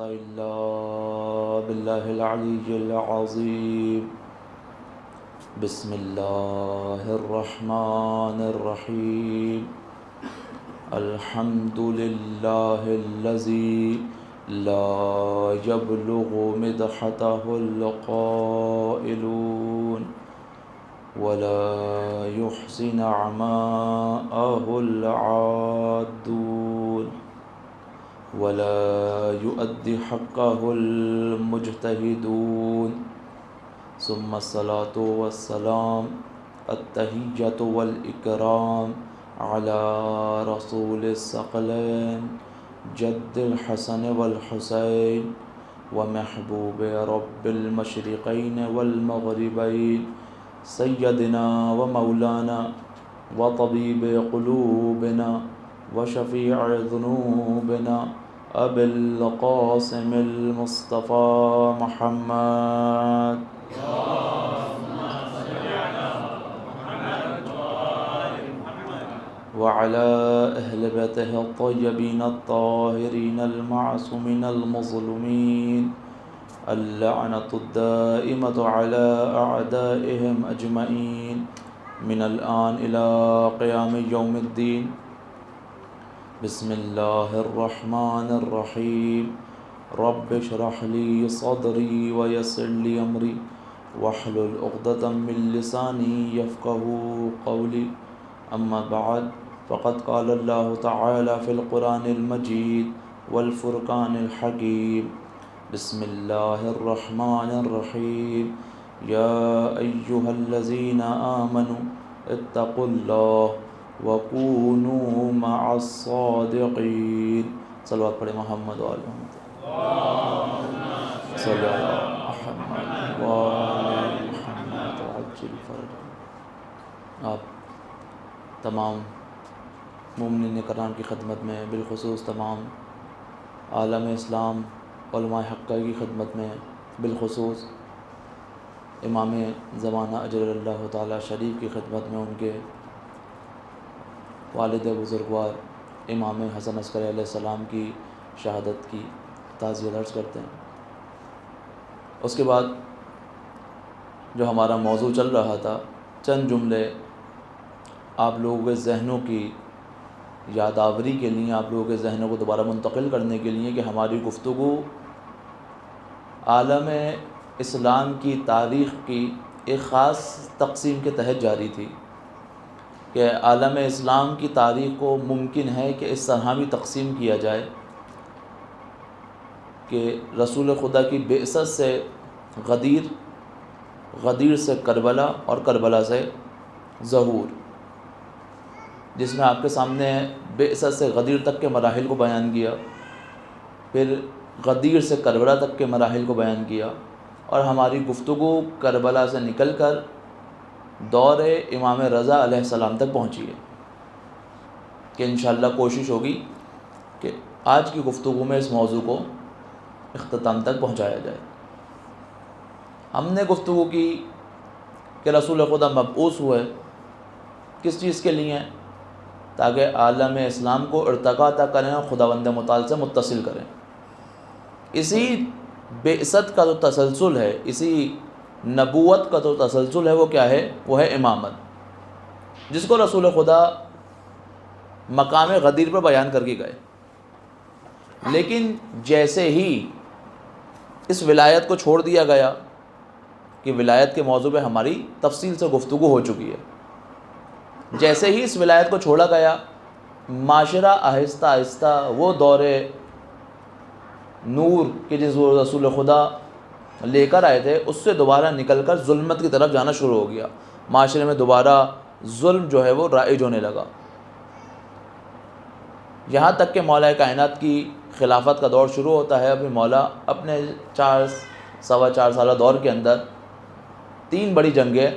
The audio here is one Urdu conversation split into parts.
إلا بالله العلي العظيم. بسم الله الرحمن الرحيم. الحمد لله الذي لا يبلغ مدحته القائلون ولا يحصي نعماءه العادون ولا يؤدي حقه المجتهدون. ثم الصلاة والسلام التحية والإكرام على رسول الثقلين جد الحسن والحسين ومحبوب رب المشرقين والمغربين سيدنا ومولانا وطبيب قلوبنا وشفيع ذنوبنا أبي القاسم المصطفى محمد وعلى أهل بيته الطيبين الطاهرين المعصومين المظلومين اللعنة الدائمة على أعدائهم أجمعين من الآن إلى قيام يوم الدين. بسم الله الرحمن الرحيم. رب اشرح لي صدري ويسر لي أمري واحلل عقدة من لساني يفقهوا قولي. أما بعد فقد قال الله تعالى في القرآن المجيد والفرقان الحكيم. بسم الله الرحمن الرحيم. يا أيها الذين آمنوا اتقوا الله وكونوا مع الصادقين. صلوات پڑھیں محمد و آل محمد. صلی اللہ محمد و آل محمد وعجل فرجهم. آپ تمام مومنین کرام کی خدمت میں، بالخصوص تمام عالم اسلام علماء حقہ کی خدمت میں، بالخصوص امام زمانہ اجل اللہ تعالی شریف کی خدمت میں، ان کے والد بزرگوار امام حسن عسکری علیہ السلام کی شہادت کی تعزیت عرض کرتے ہیں. اس کے بعد جو ہمارا موضوع چل رہا تھا، چند جملے آپ لوگوں کے ذہنوں کی یادآوری کے لیے، آپ لوگوں کے ذہنوں کو دوبارہ منتقل کرنے کے لیے کہ ہماری گفتگو عالم اسلام کی تاریخ کی ایک خاص تقسیم کے تحت جاری تھی کہ عالم اسلام کی تاریخ کو ممکن ہے کہ اس طرح بھی تقسیم کیا جائے کہ رسول خدا کی بعثت سے غدیر، غدیر سے کربلا اور کربلا سے ظہور، جس میں آپ کے سامنے بعثت سے غدیر تک کے مراحل کو بیان کیا، پھر غدیر سے کربلا تک کے مراحل کو بیان کیا، اور ہماری گفتگو کربلا سے نکل کر دور امام رضا علیہ السلام تک پہنچی ہے کہ انشاءاللہ کوشش ہوگی کہ آج کی گفتگو میں اس موضوع کو اختتام تک پہنچایا جائے. ہم نے گفتگو کی کہ رسول خدا مبعوث ہوئے کس چیز کے لیے؟ تاکہ عالم اسلام کو ارتقا عطا کریں اور خداوند متعال سے متصل کریں. اسی بعثت کا جو تسلسل ہے، اسی نبوت کا جو تسلسل ہے، وہ کیا ہے؟ وہ ہے امامت، جس کو رسول خدا مقام غدیر پر بیان کر کے گئے. لیکن جیسے ہی اس ولایت کو چھوڑ دیا گیا کہ ولایت کے موضوع پہ ہماری تفصیل سے گفتگو ہو چکی ہے، جیسے ہی اس ولایت کو چھوڑا گیا، معاشرہ آہستہ آہستہ وہ دور نور کے جس رسول خدا لے کر آئے تھے اس سے دوبارہ نکل کر ظلمت کی طرف جانا شروع ہو گیا. معاشرے میں دوبارہ ظلم جو ہے وہ رائج ہونے لگا، یہاں تک کہ مولا کائنات کی خلافت کا دور شروع ہوتا ہے. ابھی مولا اپنے 4 سالہ دور کے اندر 3 بڑی جنگیں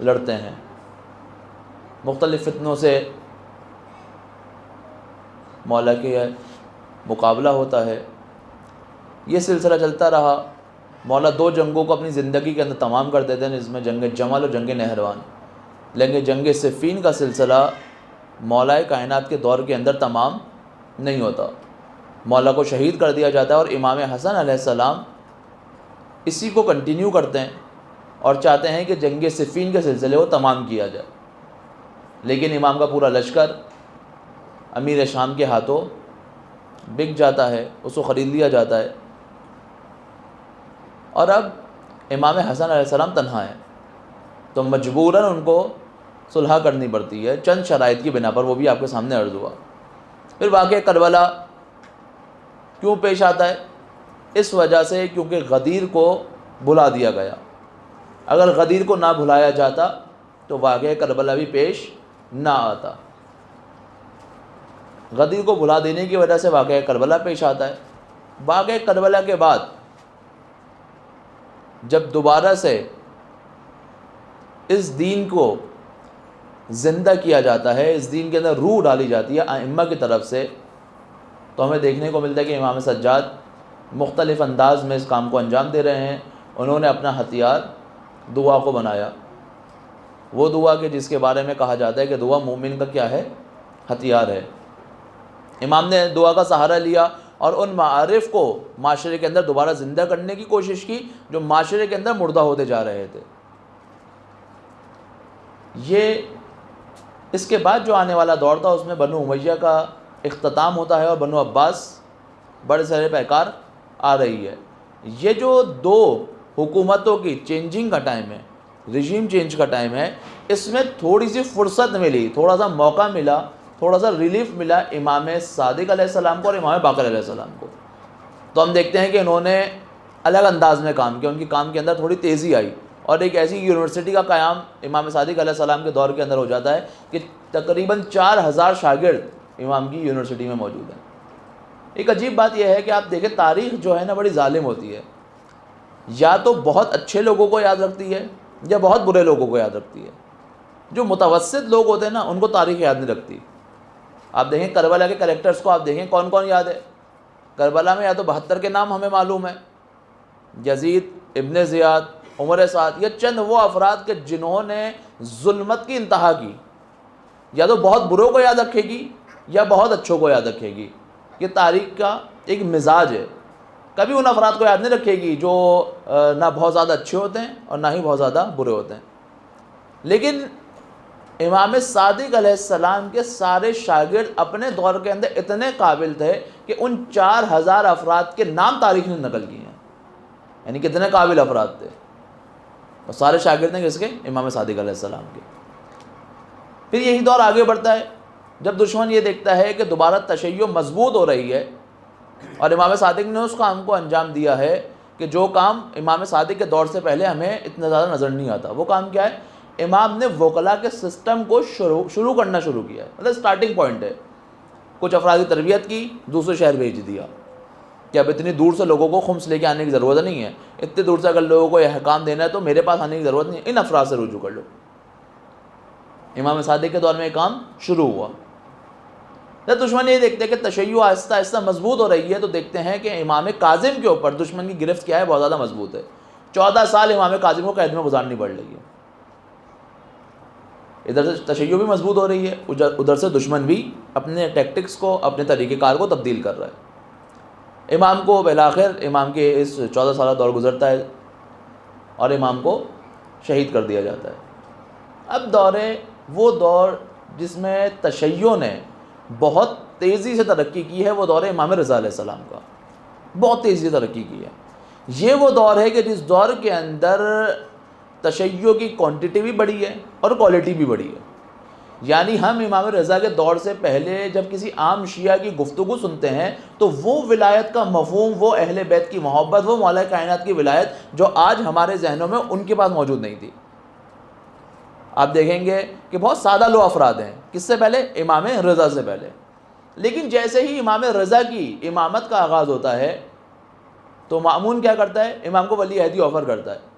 لڑتے ہیں، مختلف فتنوں سے مولا کے مقابلہ ہوتا ہے. یہ سلسلہ چلتا رہا. مولا 2 جنگوں کو اپنی زندگی کے اندر تمام کر دیتے ہیں، جس میں جنگ جمل اور جنگ نہروان. لیکن جنگ صفین کا سلسلہ مولا کائنات کے دور کے اندر تمام نہیں ہوتا. مولا کو شہید کر دیا جاتا ہے، اور امام حسن علیہ السلام اسی کو کنٹینیو کرتے ہیں اور چاہتے ہیں کہ جنگ صفین کے سلسلے کو تمام کیا جائے، لیکن امام کا پورا لشکر امیر شام کے ہاتھوں بک جاتا ہے، اس کو خرید لیا جاتا ہے، اور اب امام حسن علیہ السلام تنہا ہے، تو مجبوراً ان کو صلح کرنی پڑتی ہے چند شرائط کی بنا پر، وہ بھی آپ کے سامنے عرض ہوا۔ پھر واقعہ کربلا کیوں پیش آتا ہے؟ اس وجہ سے کیونکہ غدیر کو بھلا دیا گیا، اگر غدیر کو نہ بھلایا جاتا تو واقعہ کربلا بھی پیش نہ آتا۔ غدیر کو بھلا دینے کی وجہ سے واقعہ کربلا پیش آتا ہے۔ واقعہ کربلا کے بعد جب دوبارہ سے اس دین کو زندہ کیا جاتا ہے، اس دین کے اندر روح ڈالی جاتی ہے ائمہ کی طرف سے، تو ہمیں دیکھنے کو ملتا ہے کہ امام سجاد مختلف انداز میں اس کام کو انجام دے رہے ہیں۔ انہوں نے اپنا ہتھیار دعا کو بنایا، وہ دعا کہ جس کے بارے میں کہا جاتا ہے کہ دعا مومن کا کیا ہے؟ ہتھیار ہے۔ امام نے دعا کا سہارا لیا اور ان معارف کو معاشرے کے اندر دوبارہ زندہ کرنے کی کوشش کی جو معاشرے کے اندر مردہ ہوتے جا رہے تھے۔ یہ اس کے بعد جو آنے والا دور تھا اس میں بنو امیہ کا اختتام ہوتا ہے اور بنو عباس بڑے سرے پیکار آ رہی ہے۔ یہ جو دو حکومتوں کی چینجنگ کا ٹائم ہے، رجیم چینج کا ٹائم ہے، اس میں تھوڑی سی فرصت ملی، تھوڑا سا موقع ملا، تھوڑا سا ریلیف ملا امام صادق علیہ السلام کو اور امام باقر علیہ السلام کو۔ تو ہم دیکھتے ہیں کہ انہوں نے الگ انداز میں کام کیا، ان کی کام کے اندر تھوڑی تیزی آئی، اور ایک ایسی یونیورسٹی کا قیام امام صادق علیہ السلام کے دور کے اندر ہو جاتا ہے کہ تقریباً 4000 شاگرد امام کی یونیورسٹی میں موجود ہیں۔ ایک عجیب بات یہ ہے کہ آپ دیکھیں تاریخ جو ہے نا بڑی ظالم ہوتی ہے، یا تو بہت اچھے لوگوں کو یاد رکھتی ہے یا بہت برے لوگوں کو یاد رکھتی ہے۔ جو متوسط لوگ ہوتے ہیں نا ان کو تاریخ یاد نہیں رکھتی۔ آپ دیکھیں کربلا کے کریکٹرز کو، آپ دیکھیں کون کون یاد ہے۔ کربلا میں یا تو 72 کے نام ہمیں معلوم ہے، یزید، ابن زیاد، عمر سعد، یہ چند وہ افراد کہ جنہوں نے ظلمت کی انتہا کی۔ یا تو بہت بروں کو یاد رکھے گی یا بہت اچھوں کو یاد رکھے گی، یہ تاریخ کا ایک مزاج ہے۔ کبھی ان افراد کو یاد نہیں رکھے گی جو نہ بہت زیادہ اچھے ہوتے ہیں اور نہ ہی بہت زیادہ برے ہوتے ہیں۔ لیکن امام صادق علیہ السلام کے سارے شاگرد اپنے دور کے اندر اتنے قابل تھے کہ ان 4000 افراد کے نام تاریخ نے نقل کیے ہیں، یعنی کتنے قابل افراد تھے، اور سارے شاگرد ہیں کس کے؟ امام صادق علیہ السلام کے۔ پھر یہی دور آگے بڑھتا ہے جب دشمن یہ دیکھتا ہے کہ دوبارہ تشیع مضبوط ہو رہی ہے، اور امام صادق نے اس کام کو انجام دیا ہے کہ جو کام امام صادق کے دور سے پہلے ہمیں اتنا زیادہ نظر نہیں آتا۔ وہ کام کیا ہے؟ امام نے وکلا کے سسٹم کو شروع کرنا شروع کیا ہے، مطلب سٹارٹنگ پوائنٹ ہے۔ کچھ افراد کی تربیت کی، دوسرے شہر بھیج دیا کہ اب اتنی دور سے لوگوں کو خمس لے کے آنے کی ضرورت نہیں ہے، اتنی دور سے اگر لوگوں کو یہ احکام دینا ہے تو میرے پاس آنے کی ضرورت نہیں ہے، ان افراد سے رجوع کر لو۔ امام صادق کے دور میں یہ کام شروع ہوا۔ جب دشمن یہ دیکھتے ہیں کہ تشیع آہستہ آہستہ مضبوط ہو رہی ہے تو دیکھتے ہیں کہ امام کاظم کے اوپر دشمن کی گرفت کیا ہے؟ بہت زیادہ مضبوط ہے۔ 14 سال امام کاظم کو قید میں گزارنی پڑ رہی ہے۔ ادھر سے تشیع بھی مضبوط ہو رہی ہے، ادھر سے دشمن بھی اپنے ٹیکٹکس کو، اپنے طریقہ کار کو تبدیل کر رہا ہے۔ امام کو بالآخر امام کے اس 14 سالہ دور گزرتا ہے اور امام کو شہید کر دیا جاتا ہے۔ اب وہ دور جس میں تشیع نے بہت تیزی سے ترقی کی ہے، وہ دور ہے امام رضا علیہ السلام کا، بہت تیزی سے ترقی کی ہے۔ یہ وہ دور ہے کہ جس دور کے اندر تشیع کی کوانٹٹی بھی بڑھی ہے اور کوالٹی بھی بڑھی ہے۔ یعنی ہم امام رضا کے دور سے پہلے جب کسی عام شیعہ کی گفتگو سنتے ہیں تو وہ ولایت کا مفہوم، وہ اہل بیت کی محبت، وہ مولا کائنات کی ولایت جو آج ہمارے ذہنوں میں ان کے پاس موجود نہیں تھی۔ آپ دیکھیں گے کہ بہت سادہ لو افراد ہیں، کس سے پہلے؟ امام رضا سے پہلے۔ لیکن جیسے ہی امام رضا کی امامت کا آغاز ہوتا ہے تو مامون کیا کرتا ہے؟ امام کو ولی عہدی آفر کرتا ہے۔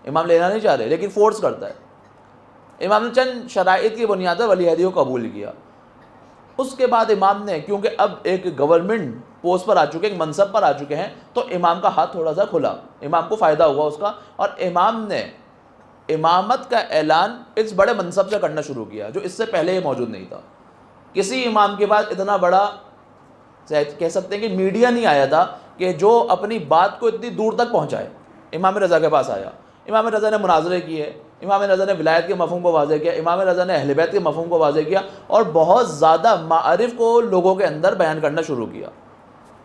امام لینا نہیں چاہ رہے لیکن فورس کرتا ہے۔ امام نے چند شرائط کی بنیاد پر ولی عہدی کو قبول کیا۔ اس کے بعد امام نے، کیونکہ اب ایک گورنمنٹ پوسٹ پر آ چکے، ایک منصب پر آ چکے ہیں، تو امام کا ہاتھ تھوڑا سا کھلا، امام کو فائدہ ہوا اس کا، اور امام نے امامت کا اعلان اس بڑے منصب سے کرنا شروع کیا جو اس سے پہلے ہی موجود نہیں تھا۔ کسی امام کے پاس اتنا بڑا کہہ سکتے ہیں کہ میڈیا نہیں آیا تھا کہ جو اپنی بات کو اتنی دور تک پہنچائے. امام رضا کے پاس آیا, امام رضا نے مناظرے کیے, امام رضا نے ولایت کے مفہوم کو واضح کیا, امام رضا نے اہل بیت کے مفہوم کو واضح کیا, اور بہت زیادہ معارف کو لوگوں کے اندر بیان کرنا شروع کیا.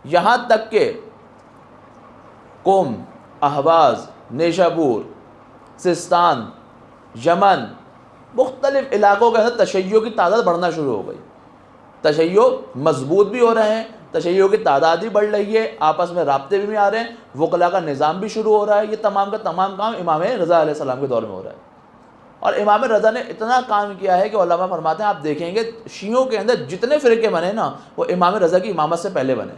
یہاں تک کہ قم, اہواز, نیشابور, سستان, یمن, مختلف علاقوں کے اندر تشیع کی تعداد بڑھنا شروع ہو گئی. تشیع مضبوط بھی ہو رہے ہیں, تشیع کی تعداد بھی بڑھ رہی ہے, آپس میں رابطے بھی آ رہے ہیں, وکلا کا نظام بھی شروع ہو رہا ہے. یہ تمام کا تمام کام امام رضا علیہ السلام کے دور میں ہو رہا ہے. اور امام رضا نے اتنا کام کیا ہے کہ علماء فرماتے ہیں, آپ دیکھیں گے شیعوں کے اندر جتنے فرقے بنے نا وہ امام رضا کی امامت سے پہلے بنے,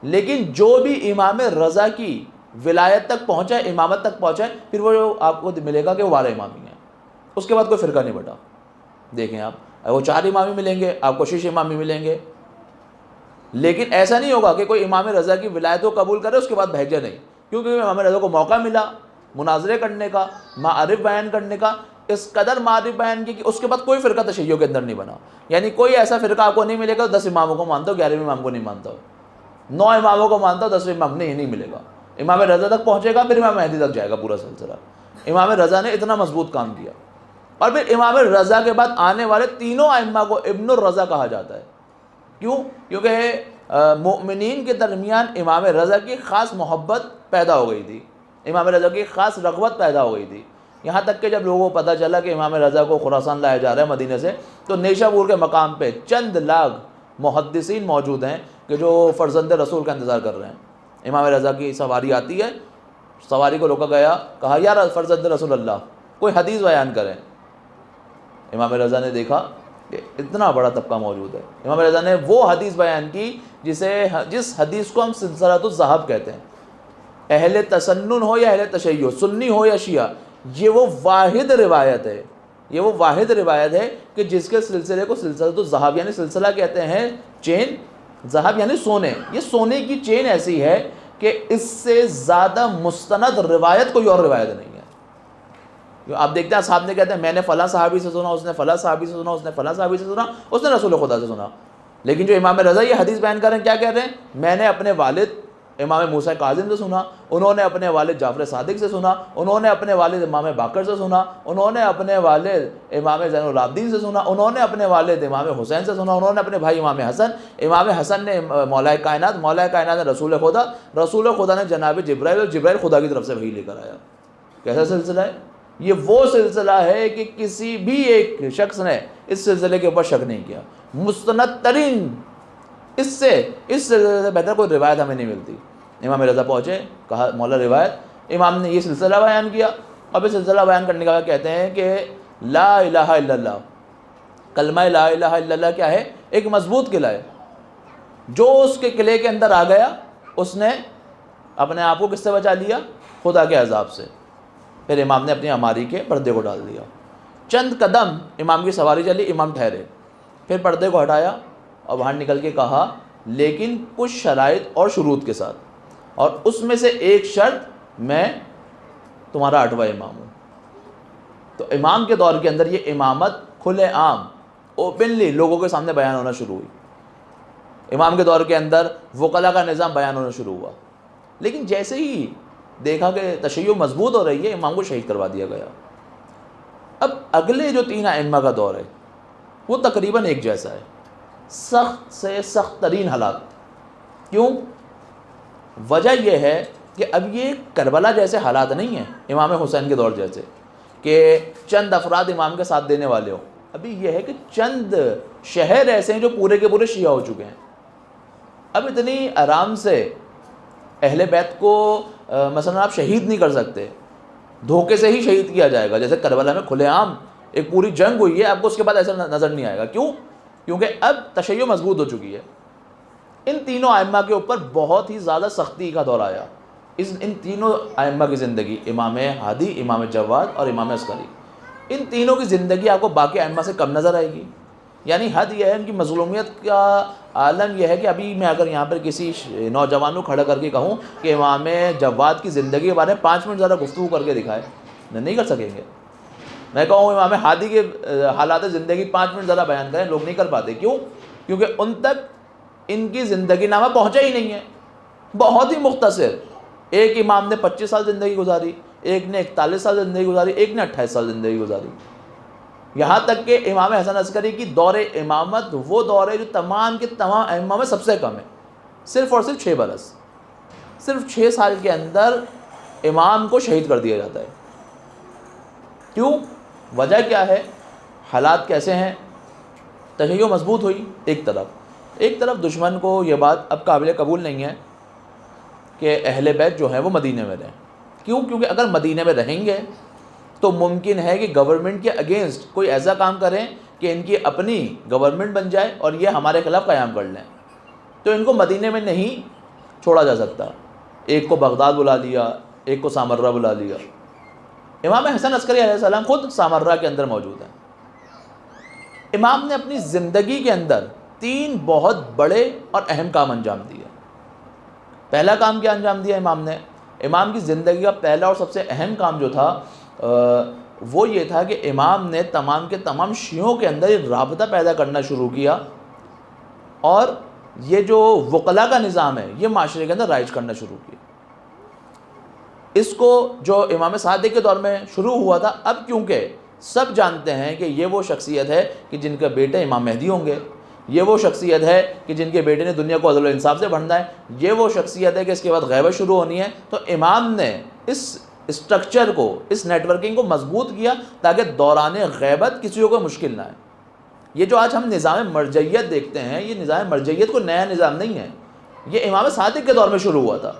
لیکن جو بھی امام رضا کی ولایت تک پہنچا ہے, امامت تک پہنچا ہے, پھر وہ آپ کو ملے گا کہ وہ 12 امامی ہیں. اس کے بعد کوئی فرقہ نہیں بٹا. دیکھیں آپ, وہ 4 امامی ملیں گے, آپ کو 6 امامی ملیں گے, لیکن ایسا نہیں ہوگا کہ کوئی امام رضا کی ولایت کو قبول کرے اس کے بعد بھیج جائے. نہیں, کیونکہ امام رضا کو موقع ملا مناظرے کرنے کا, معارف بیان کرنے کا, اس قدر معارف بیان کی کہ اس کے بعد کوئی فرقہ تشیع کے اندر نہیں بنا. یعنی کوئی ایسا فرقہ آپ کو نہیں ملے گا 10 اماموں کو مانتا ہو, 11ویں امام کو نہیں مانتا ہو, 9 اماموں کو مانتا ہو, 10ویں امام نہیں ملے گا. امام رضا تک پہنچے گا, پھر امام مہدی تک جائے گا پورا سلسلہ. امام رضا نے اتنا مضبوط کام کیا. اور پھر امام رضا کے بعد آنے والے تینوں ائمہ کو ابن الرضا کہا جاتا ہے. کیوں؟ کیونکہ مؤمنین کے درمیان امام رضا کی خاص محبت پیدا ہو گئی تھی, امام رضا کی خاص رغبت پیدا ہو گئی تھی. یہاں تک کہ جب لوگوں کو پتہ چلا کہ امام رضا کو خراسان لایا جا رہا ہے مدینہ سے, تو نیشابور کے مقام پہ چند لاکھ محدثین موجود ہیں کہ جو فرزند رسول کا انتظار کر رہے ہیں. امام رضا کی سواری آتی ہے, سواری کو روکا گیا, کہا یار فرزند رسول اللہ کوئی حدیث بیان کریں. امام رضا نے دیکھا کہ اتنا بڑا طبقہ موجود ہے. امام رضا نے وہ حدیث بیان کی جس حدیث کو ہم سلسلۃ الذہب کہتے ہیں. اہل تسنن ہو یا اہل تشیع, سنی ہو یا شیعہ, یہ وہ واحد روایت ہے, یہ وہ واحد روایت ہے کہ جس کے سلسلے کو سلسلۃ الذہب یعنی سلسلہ کہتے ہیں, چین, ذہب یعنی سونے. یہ سونے کی چین ایسی ہے کہ اس سے زیادہ مستند روایت کوئی اور روایت نہیں ہے. آپ دیکھتے ہیں صاحب نے کہتے ہیں میں نے فلاں صحابی سے سنا, اس نے فلاں صحابی سے سنا, اس نے فلاں صحابی سے سنا, اس نے رسول خدا سے سنا. لیکن جو امام رضا یہ حدیث بیان کر رہے ہیں, کیا کہہ رہے ہیں؟ میں نے اپنے والد امام موسیٰ کاظم سے سنا, انہوں نے اپنے والد جعفر صادق سے سنا, انہوں نے اپنے والد امام باقر سے سنا, انہوں نے اپنے والد امام زین العابدین سے سنا, انہوں نے اپنے والد امام حسین سے سنا, انہوں نے اپنے بھائی امام حسن نے مولا کائنات نے رسول خدا نے جناب جبرائیل, اور جبرائیل خدا کی طرف سے وحی لے کر آیا. کیسا سلسلہ ہے یہ؟ وہ سلسلہ ہے کہ کسی بھی ایک شخص نے اس سلسلے کے اوپر شک نہیں کیا. مستند ترین, اس سلسلے سے بہتر کوئی روایت ہمیں نہیں ملتی. امام رضا پہنچے, کہا مولا روایت, امام نے یہ سلسلہ بیان کیا. اب یہ سلسلہ بیان کرنے کا کہتے ہیں کہ لا الہ الا اللہ, کلمہ لا الہ الا اللہ کیا ہے؟ ایک مضبوط قلعہ ہے. جو اس کے قلعے کے اندر آ گیا اس نے اپنے آپ کو کس سے بچا لیا؟ خدا کے عذاب سے. پھر امام نے اپنی اماری کے پردے کو ڈال دیا. چند قدم امام کی سواری چلی, امام ٹھہرے, پھر پردے کو ہٹایا اور باہر نکل کے کہا لیکن کچھ شرائط اور شروط کے ساتھ, اور اس میں سے ایک شرط, میں تمہارا 8واں امام ہوں. تو امام کے دور کے اندر یہ امامت کھلے عام اوپنلی لوگوں کے سامنے بیان ہونا شروع ہوئی. امام کے دور کے اندر وکلا کا نظام بیان ہونا شروع ہوا. لیکن جیسے ہی دیکھا کہ تشیع مضبوط ہو رہی ہے, امام کو شہید کروا دیا گیا. اب اگلے جو 3 ائمہ کا دور ہے وہ تقریباً ایک جیسا ہے, سخت سے سخت ترین حالات. کیوں؟ وجہ یہ ہے کہ اب یہ کربلا جیسے حالات نہیں ہیں, امام حسین کے دور جیسے کہ چند افراد امام کے ساتھ دینے والے ہو. ابھی یہ ہے کہ چند شہر ایسے ہیں جو پورے کے پورے شیعہ ہو چکے ہیں. اب اتنی آرام سے اہل بیت کو مثلا آپ شہید نہیں کر سکتے, دھوکے سے ہی شہید کیا جائے گا. جیسے کربلا میں کھلے عام ایک پوری جنگ ہوئی ہے, آپ کو اس کے بعد ایسا نظر نہیں آئے گا. کیوں؟ کیونکہ اب تشیع مضبوط ہو چکی ہے. ان تینوں ائمہ کے اوپر بہت ہی زیادہ سختی کا دور آیا. ان تینوں ائمہ کی زندگی, امام ہادی, امام جواد اور امام عسکری, ان تینوں کی زندگی آپ کو باقی ائمہ سے کم نظر آئے گی. یعنی حد یہ ہے ان کی مظلومیت کا عالم یہ ہے کہ ابھی میں اگر یہاں پر کسی نوجوان کو کھڑا کر کے کہوں کہ امام جواد کی زندگی کے بارے میں 5 منٹ ذرا گفتگو کر کے دکھائے, نہیں کر سکیں گے. میں کہوں امام ہادی کے حالات زندگی 5 منٹ ذرا بیان کریں, لوگ نہیں کر پاتے. کیوں؟ کیونکہ ان تک ان کی زندگی نامہ پہنچا ہی نہیں ہے، بہت ہی مختصر. ایک امام نے 25 سال زندگی گزاری، ایک نے 41 سال زندگی گزاری، ایک نے 28 سال زندگی گزاری. یہاں تک کہ امام حسن عسکری کی دور امامت وہ دور ہے جو تمام کے تمام ائمہ میں سب سے کم ہے، صرف اور صرف 6 برس. صرف 6 سال کے اندر امام کو شہید کر دیا جاتا ہے. کیوں؟ وجہ کیا ہے؟ حالات کیسے ہیں؟ تشیع مضبوط ہوئی ایک طرف دشمن کو یہ بات اب قابل قبول نہیں ہے کہ اہل بیت جو ہیں وہ مدینہ میں رہیں. کیوں؟ کیونکہ اگر مدینہ میں رہیں گے تو ممکن ہے کہ گورنمنٹ کے اگینسٹ کوئی ایسا کام کریں کہ ان کی اپنی گورنمنٹ بن جائے اور یہ ہمارے خلاف قیام کر لیں. تو ان کو مدینہ میں نہیں چھوڑا جا سکتا. ایک کو بغداد بلا لیا، ایک کو سامرہ بلا لیا. امام حسن عسکری علیہ السلام خود سامرہ کے اندر موجود ہیں. امام نے اپنی زندگی کے اندر 3 بہت بڑے اور اہم کام انجام دیے. پہلا کام کیا انجام دیا امام نے؟ امام کی زندگی کا پہلا اور سب سے اہم کام جو تھا وہ یہ تھا کہ امام نے تمام کے تمام شیعوں کے اندر ایک رابطہ پیدا کرنا شروع کیا اور یہ جو وکلا کا نظام ہے یہ معاشرے کے اندر رائج کرنا شروع کیا. اس کو جو امام صادق کے دور میں شروع ہوا تھا، اب کیونکہ سب جانتے ہیں کہ یہ وہ شخصیت ہے کہ جن کے بیٹے امام مہدی ہوں گے، یہ وہ شخصیت ہے کہ جن کے بیٹے نے دنیا کو عدل و انصاف سے بھرنا ہے، یہ وہ شخصیت ہے کہ اس کے بعد غیبت شروع ہونی ہے. تو امام نے اس اسٹرکچر کو، اس نیٹ ورکنگ کو مضبوط کیا تاکہ دوران غیبت کسی کو مشکل نہ آئے. یہ جو آج ہم نظام مرجعیت دیکھتے ہیں، یہ نظام مرجعیت کو نیا نظام نہیں ہے، یہ امام صادق کے دور میں شروع ہوا تھا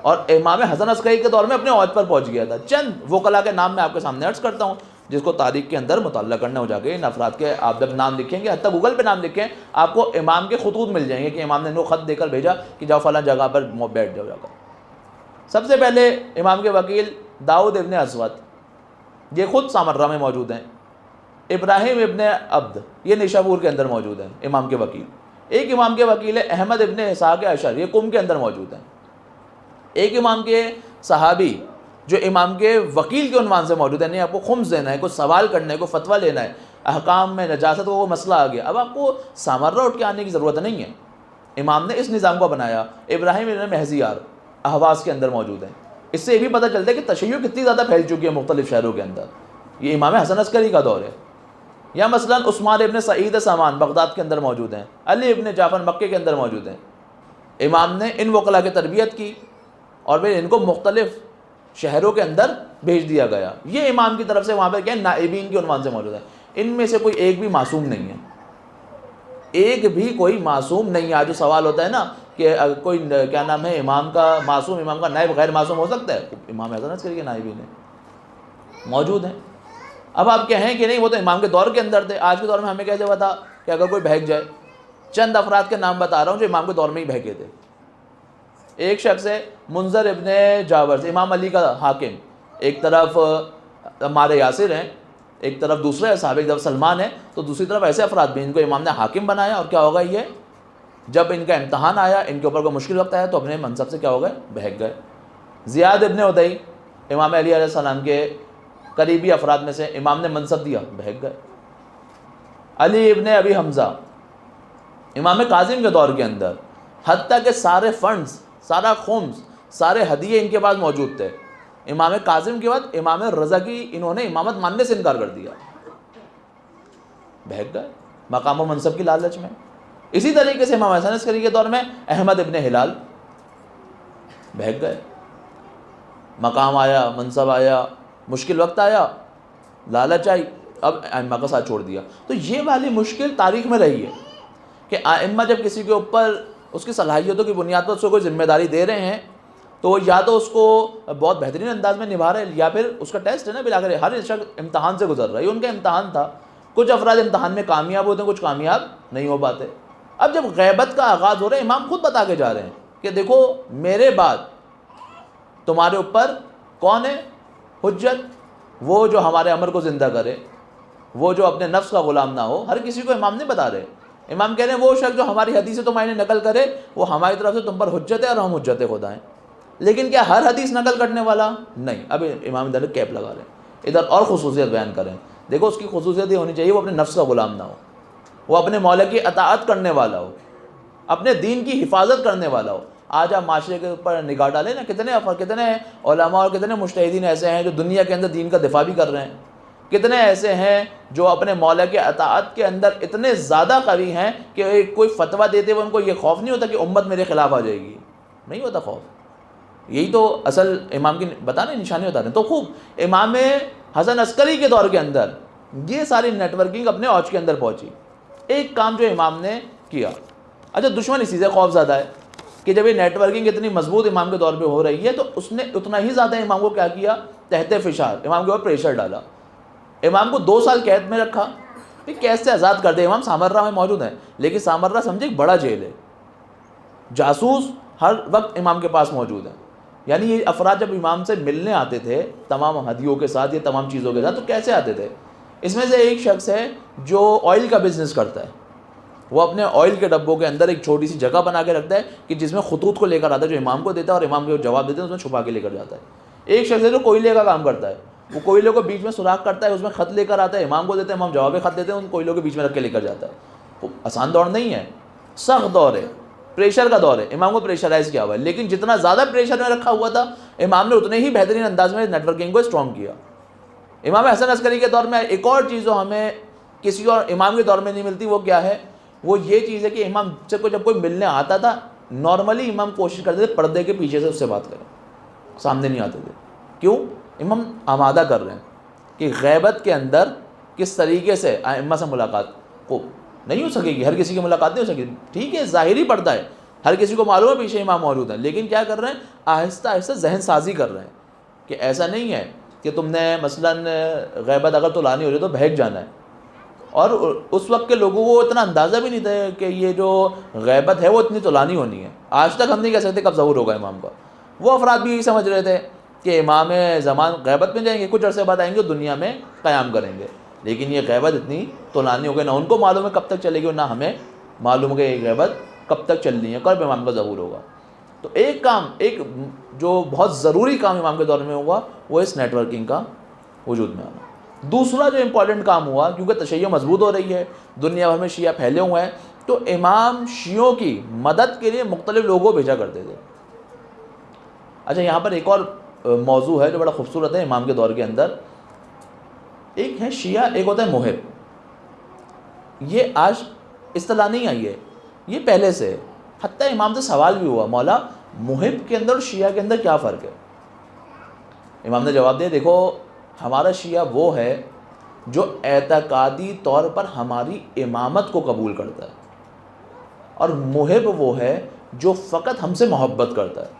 اور امام حسن عسکری کے دور میں اپنے اوج پر پہنچ گیا تھا. چند وکلا کے نام میں آپ کے سامنے عرض کرتا ہوں، جس کو تاریخ کے اندر مطالعہ کرنا ہو جا کے ان افراد کے آپ جب نام لکھیں گے، حتیٰ گوگل پہ نام لکھیں، آپ کو امام کے خطوط مل جائیں گے کہ امام نے ان کو خط دے کر بھیجا کہ جاؤ فلاں جگہ پر بیٹھ جاؤ جا کر. سب سے پہلے امام کے وکیل داؤد ابن اسود، یہ خود سامرہ میں موجود ہیں. ابراہیم ابن عبد، یہ نیشابور کے اندر موجود ہیں امام کے وکیل. ایک امام کے وکیل ہے احمد ابن اسحاق اشعری، یہ قم کے اندر موجود ہیں. ایک امام کے صحابی جو امام کے وکیل کے عنوان سے موجود ہے، نہیں آپ کو خمس دینا ہے، کوئی سوال کرنا ہے، کوئی فتویٰ لینا ہے، احکام میں نجاست وہ مسئلہ آ گیا، اب آپ کو سامرہ اٹھ کے آنے کی ضرورت نہیں ہے. امام نے اس نظام کو بنایا. ابراہیم ابن مہزیار اہواز کے اندر موجود ہیں. اس سے یہ بھی پتہ چلتا ہے کہ تشیع کتنی زیادہ پھیل چکی ہے مختلف شہروں کے اندر. یہ امام حسن عسکری کا دور ہے. یا مثلا عثمان ابن سعید سامان بغداد کے اندر موجود ہیں، علی ابن جعفر مکے کے اندر موجود ہیں. امام نے ان وکلا کی تربیت کی اور پھر ان کو مختلف شہروں کے اندر بھیج دیا گیا. یہ امام کی طرف سے وہاں پہ کیا نائبین کے عنوان سے موجود ہے. ان میں سے کوئی ایک بھی معصوم نہیں ہے، ایک بھی کوئی معصوم نہیں ہے. آج جو سوال ہوتا ہے نا کہ کوئی کیا نام ہے امام کا معصوم، امام کا نائب غیر معصوم ہو سکتا ہے؟ امام حسن عسکری کے نائبین ہیں، موجود ہیں. اب آپ کہیں کہ نہیں وہ تو امام کے دور کے اندر تھے، آج کے دور میں ہمیں کیسے پتا کہ اگر کوئی بہک جائے؟ چند افراد کے نام بتا رہا ہوں جو امام کے دور میں ہی بہکے تھے. ایک شخص ہے منذر ابن جابر، امام علی کا حاکم. ایک طرف عمار یاسر ہیں، ایک طرف دوسرے صحابہ، ایک طرف سلمان ہے، تو دوسری طرف ایسے افراد بھی ان کو امام نے حاکم بنایا. اور کیا ہوگا، یہ جب ان کا امتحان آیا، ان کے اوپر کوئی مشکل وقت آیا تو اپنے منصب سے کیا ہو گئے، بہک گئے. زیاد ابن ادئی امام علی علیہ السلام کے قریبی افراد میں سے، امام نے منصب دیا، بہک گئے. علی ابن ابی حمزہ امام کاظم کے دور کے اندر، حتیٰ کہ سارے فنڈز، سارا خمس، سارے ہدیے ان کے پاس موجود تھے. امام کاظم کے بعد امام رضا کی انہوں نے امامت ماننے سے انکار کر دیا، بہک گئے مقام و منصب کی لالچ میں. اسی طریقے سے امام حسن عسکری کے دور میں احمد ابن ہلال بہک گئے. مقام آیا، منصب آیا، مشکل وقت آیا، لالچ آئی، اب ائمہ کا ساتھ چھوڑ دیا. تو یہ والی مشکل تاریخ میں رہی ہے کہ ائمہ جب کسی کے اوپر اس کی صلاحیتوں کی بنیاد پر اس کو کوئی ذمہ داری دے رہے ہیں تو یا تو اس کو بہت بہترین انداز میں نبھا رہے ہیں، یا پھر اس کا ٹیسٹ ہے نا، بالآخر ہر شخص امتحان سے گزر رہا ہے. یہ ان کا امتحان تھا. کچھ افراد امتحان میں کامیاب ہوتے ہیں، کچھ کامیاب نہیں ہو پاتے. اب جب غیبت کا آغاز ہو رہا ہے، امام خود بتا کے جا رہے ہیں کہ دیکھو میرے بعد تمہارے اوپر کون ہے حجت؟ وہ جو ہمارے امر کو زندہ کرے، وہ جو اپنے نفس کا غلام نہ ہو. ہر کسی کو امام نہیں بتا رہے. امام کہہ رہے ہیں وہ شخص جو ہماری حدیث سے تمہارے نقل کرے وہ ہماری طرف سے تم پر حجت ہے اور ہم حجت خدا ہیں. لیکن کیا ہر حدیث نقل کرنے والا نہیں؟ اب امام ادھر کیپ لگا رہے ہیں، ادھر اور خصوصیت بیان کریں. دیکھو اس کی خصوصیت یہ ہونی چاہیے وہ اپنے نفس کا غلام نہ ہو، وہ اپنے مولا کی اطاعت کرنے والا ہو، اپنے دین کی حفاظت کرنے والا ہو. آج آپ معاشرے کے اوپر نگاہ ڈالیں نا, کتنے علماء اور کتنے مجتہدین ایسے ہیں جو دنیا کے اندر دین کا دفاع بھی کر رہے ہیں, کتنے ایسے ہیں جو اپنے مولا کے اطاعت کے اندر اتنے زیادہ قوی ہیں کہ کوئی فتویٰ دیتے ہوئے ان کو یہ خوف نہیں ہوتا کہ امت میرے خلاف آ جائے گی, نہیں ہوتا خوف. یہی تو اصل امام کی بتانے نشانی بتاتے ہیں. تو خوب امام حسن عسکری کے دور کے اندر یہ ساری نیٹ ورکنگ اپنے اوج کے اندر پہنچی. ایک کام جو امام نے کیا, اچھا دشمن اسی سے خوف زیادہ ہے کہ جب یہ نیٹ ورکنگ اتنی مضبوط امام کے دور پہ ہو رہی ہے تو اس نے اتنا ہی زیادہ امام کو کیا کیا, تحت فشار امام کے اوپر پریشر ڈالا. امام کو 2 سال قید میں رکھا, پھر قید سے آزاد کر دیا. امام سامرہ میں موجود ہیں, لیکن سامرہ سمجھے ایک بڑا جیل ہے, جاسوس ہر وقت امام کے پاس موجود ہیں. یعنی یہ افراد جب امام سے ملنے آتے تھے تمام ہدیوں کے ساتھ, یہ تمام چیزوں کے ساتھ, تو کیسے آتے تھے؟ اس میں سے ایک شخص ہے جو آئل کا بزنس کرتا ہے, وہ اپنے آئل کے ڈبوں کے اندر ایک چھوٹی سی جگہ بنا کے رکھتا ہے کہ جس میں خطوط کو لے کر آتا ہے, جو امام کو دیتا ہے اور امام کو جواب دیتے ہیں اس میں چھپا کے لے کر جاتا ہے. ایک شخص ہے جو کوئلے کا کام کرتا ہے, وہ کوئلے کو بیچ میں سوراخ کرتا ہے, اس میں خط لے کر آتا ہے, امام کو دیتے ہیں, امام جواب خط دیتے ہیں, ان کوئلوں کے بیچ میں رکھ کے لے کر جاتا ہے. وہ آسان دور نہیں ہے, سخت دور ہے, پریشر کا دور ہے. امام کو پریشرائز کیا ہوا ہے, لیکن جتنا زیادہ پریشر میں رکھا ہوا تھا امام نے اتنے ہی بہترین انداز میں نیٹ ورکنگ کو اسٹرانگ کیا. امام حسن عسکری کے دور میں ایک اور چیز جو ہمیں کسی اور امام کے دور میں نہیں ملتی, وہ کیا ہے؟ وہ یہ چیز ہے کہ امام سے جب کوئی ملنے آتا تھا نارملی امام کوشش کرتے تھے پردے کے پیچھے سے اس سے بات کریں, سامنے نہیں آتے تھے. کیوں؟ امام آمادہ کر رہے ہیں کہ غیبت کے اندر کس طریقے سے ائمہ سے ملاقات کو نہیں ہو سکے گی, ہر کسی کی ملاقات نہیں ہو سکے گی. ٹھیک ہے, ظاہری پردہ ہے, ہر کسی کو معلوم ہے پیچھے امام موجود ہیں, لیکن کیا کر رہے ہیں؟ آہستہ آہستہ ذہن سازی کر رہے ہیں کہ ایسا نہیں ہے کہ تم نے مثلاً غیبت اگر تو لانی ہو رہی تو بہک جانا ہے. اور اس وقت کے لوگوں کو اتنا اندازہ بھی نہیں تھا کہ یہ جو غیبت ہے وہ اتنی طولانی ہونی ہے. آج تک ہم نہیں کہہ سکتے کب ظہور ہوگا امام کا. وہ افراد بھی یہی سمجھ رہے تھے کہ امام زمان غیبت میں جائیں گے, کچھ عرصے بعد آئیں گے, دنیا میں قیام کریں گے, لیکن یہ غیبت اتنی طولانی ہو گئی, نہ ان کو معلوم ہے کب تک چلے گی اور نہ ہمیں معلوم ہے کہ یہ غیبت کب تک چلنی ہے, کب امام کا ظہور ہوگا. تو ایک جو بہت ضروری کام امام کے دور میں ہوا وہ اس نیٹ ورکنگ کا وجود میں آنا. دوسرا جو امپورٹنٹ کام ہوا, کیونکہ تشیع مضبوط ہو رہی ہے, دنیا بھر میں شیعہ پھیلے ہوئے ہیں, تو امام شیعوں کی مدد کے لیے مختلف لوگوں بھیجا کرتے تھے. اچھا یہاں پر ایک اور موضوع ہے جو بڑا خوبصورت ہے امام کے دور کے اندر. ایک ہے شیعہ, ایک ہوتا ہے محب. یہ آج اصطلاح نہیں آئی ہے, یہ پہلے سے. حتیٰ امام سے سوال بھی ہوا, مولا محب کے اندر اور شیعہ کے اندر کیا فرق ہے؟ امام نے جواب دیا, دیکھو ہمارا شیعہ وہ ہے جو اعتقادی طور پر ہماری امامت کو قبول کرتا ہے, اور محب وہ ہے جو فقط ہم سے محبت کرتا ہے.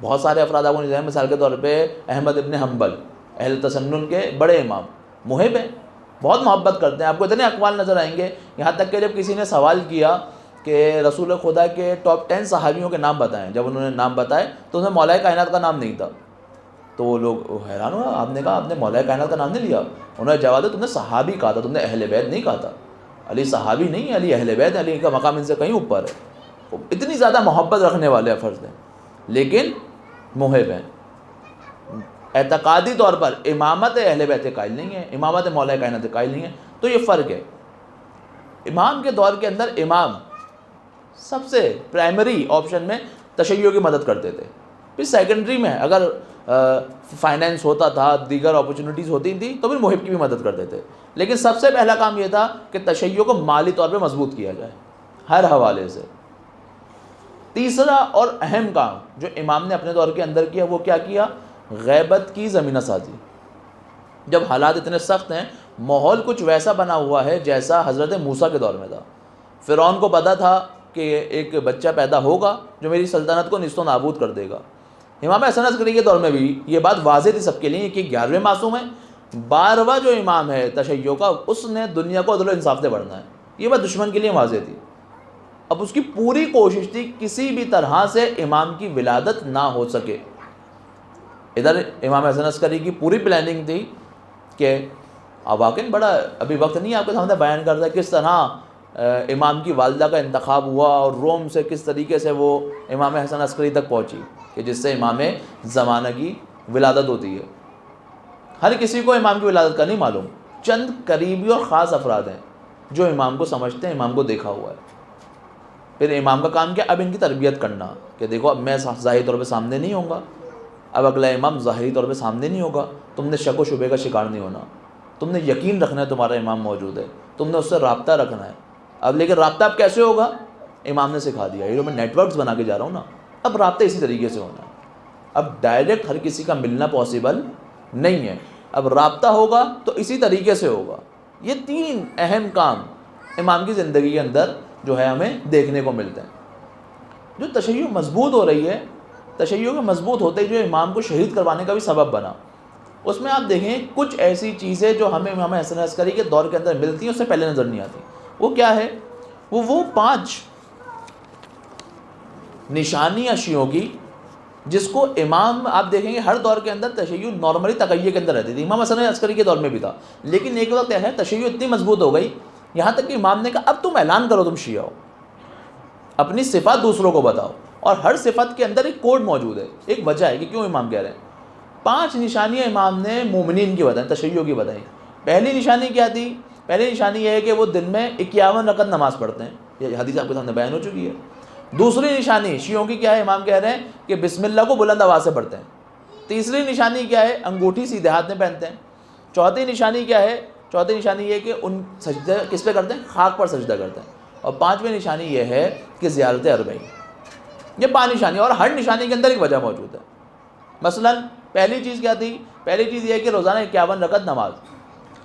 بہت سارے افراد آپ کو نہیں, مثال کے طور پہ احمد ابن حنبل اہل تسنن کے بڑے امام محب ہیں, بہت محبت کرتے ہیں. آپ کو اتنے اقوال نظر آئیں گے, یہاں تک کہ جب کسی نے سوال کیا کہ رسول خدا کے ٹاپ 10 صحابیوں کے نام بتائیں, جب انہوں نے نام بتائے تو انہیں مولا کائنات کا نام نہیں تھا. تو وہ لوگ حیران ہوا, آپ نے کہا آپ نے مولا کائنات کا نام نہیں لیا. انہوں نے جواب دیا, تم نے صحابی کہا تھا, تم نے اہل بیت نہیں کہا تھا. علی صحابی نہیں, علی اہل بیت, علی کا مقام ان سے کہیں اوپر ہے. اتنی زیادہ محبت رکھنے والے فرض ہیں, لیکن محب ہیں. اعتقادی طور پر امامت اہل بیت قائل نہیں ہے, امامت مولا کائنات قائل نہیں ہے. تو یہ فرق ہے. امام کے دور کے اندر امام سب سے پرائمری آپشن میں تشیع کی مدد کرتے تھے. پھر سیکنڈری میں اگر فائنینس ہوتا تھا, دیگر اپرچونیٹیز ہوتی تھیں, تو پھر محب کی بھی مدد کرتے تھے. لیکن سب سے پہلا کام یہ تھا کہ تشیع کو مالی طور پہ مضبوط کیا جائے ہر حوالے سے. تیسرا اور اہم کام جو امام نے اپنے دور کے اندر کیا وہ کیا کیا؟ غیبت کی زمینہ سازی. جب حالات اتنے سخت ہیں, ماحول کچھ ویسا بنا ہوا ہے جیسا حضرت موسیٰ کے دور میں تھا. فرعون کو پتا تھا کہ ایک بچہ پیدا ہوگا جو میری سلطنت کو نیست و نابود کر دے گا. امام حسن عسکری کے دور میں بھی یہ بات واضح تھی سب کے لیے کہ 11ویں معصوم ہے, 12واں جو امام ہے تشیع کا, اس نے دنیا کو عدل و انصاف سے بڑھنا ہے. یہ بات دشمن کے لیے واضح تھی. اب اس کی پوری کوشش تھی کسی بھی طرح سے امام کی ولادت نہ ہو سکے. ادھر امام حسن عسکری کی پوری پلاننگ تھی کہ اب واقعی بڑا ابھی وقت نہیں آپ کے سامنے بیان کرتا ہے کس طرح امام کی والدہ کا انتخاب ہوا اور روم سے کس طریقے سے وہ امام حسن عسکری تک پہنچی کہ جس سے امام زمانہ کی ولادت ہوتی ہے. ہر کسی کو امام کی ولادت کا نہیں معلوم, چند قریبی اور خاص افراد ہیں جو امام کو سمجھتے ہیں, امام کو دیکھا ہوا ہے. پھر امام کا کام کیا؟ اب ان کی تربیت کرنا کہ دیکھو اب میں ظاہری طور پہ سامنے نہیں ہوں گا، اب اگلا امام ظاہری طور پہ سامنے نہیں ہوگا، تم نے شک و شبے کا شکار نہیں ہونا، تم نے یقین رکھنا ہے تمہارا امام موجود ہے، تم نے اس سے رابطہ رکھنا ہے۔ اب لیکن رابطہ اب کیسے ہوگا؟ امام نے سکھا دیا، یہ جو میں نیٹ ورکس بنا کے جا رہا ہوں نا، اب رابطہ اسی طریقے سے ہونا ہے۔ اب ڈائریکٹ ہر کسی کا ملنا پاسبل نہیں ہے، اب رابطہ ہوگا تو اسی طریقے سے ہوگا۔ یہ 3 اہم کام امام کی زندگی کے اندر جو ہے ہمیں دیکھنے کو ملتے ہیں۔ جو تشیع مضبوط ہو رہی ہے، تشیع کے مضبوط ہوتے ہی جو امام کو شہید کروانے کا بھی سبب بنا، اس میں آپ دیکھیں کچھ ایسی چیزیں جو ہمیں امام حسن عسکری کے دور کے اندر ملتی ہیں اس سے پہلے نظر نہیں آتی۔ وہ کیا ہے؟ وہ 5 نشانیاں شیعوں کی جس کو امام، آپ دیکھیں گے ہر دور کے اندر تشیع نارملی تقیہ کے اندر رہتی تھی، امام حسن عسکری کے دور میں بھی تھا، لیکن ایک وقت ہے تشیع اتنی مضبوط ہو گئی یہاں تک کہ امام نے کہا اب تم اعلان کرو تم شیعہ ہو، اپنی صفات دوسروں کو بتاؤ، اور ہر صفت کے اندر ایک کوڈ موجود ہے، ایک وجہ ہے کہ کیوں امام کہہ رہے ہیں۔ 5 نشانیاں امام نے مومنین کی بتائیں، تشیع کی بتائیں۔ پہلی نشانی کیا تھی؟ پہلی نشانی یہ ہے کہ وہ دن میں 51 رکعت نماز پڑھتے ہیں، یہ حدیث آپ کے سامنے بیان ہو چکی ہے۔ دوسری نشانی شیعوں کی کیا ہے؟ امام کہہ رہے ہیں کہ بسم اللہ کو بلند آواز سے پڑھتے ہیں۔ تیسری نشانی کیا ہے؟ انگوٹھی سیدھے ہاتھ میں پہنتے ہیں۔ چوتھی نشانی کیا ہے؟ چوتھی نشانی یہ ہے کہ ان سجدہ کس پہ کرتے ہیں؟ خاک پر سجدہ کرتے ہیں۔ اور 5ویں نشانی یہ ہے کہ زیارت اربعین۔ یہ 5 نشانی، اور ہر نشانی کے اندر ایک وجہ موجود ہے۔ مثلا پہلی چیز کیا تھی؟ پہلی چیز یہ ہے کہ روزانہ 51 رکعت نماز،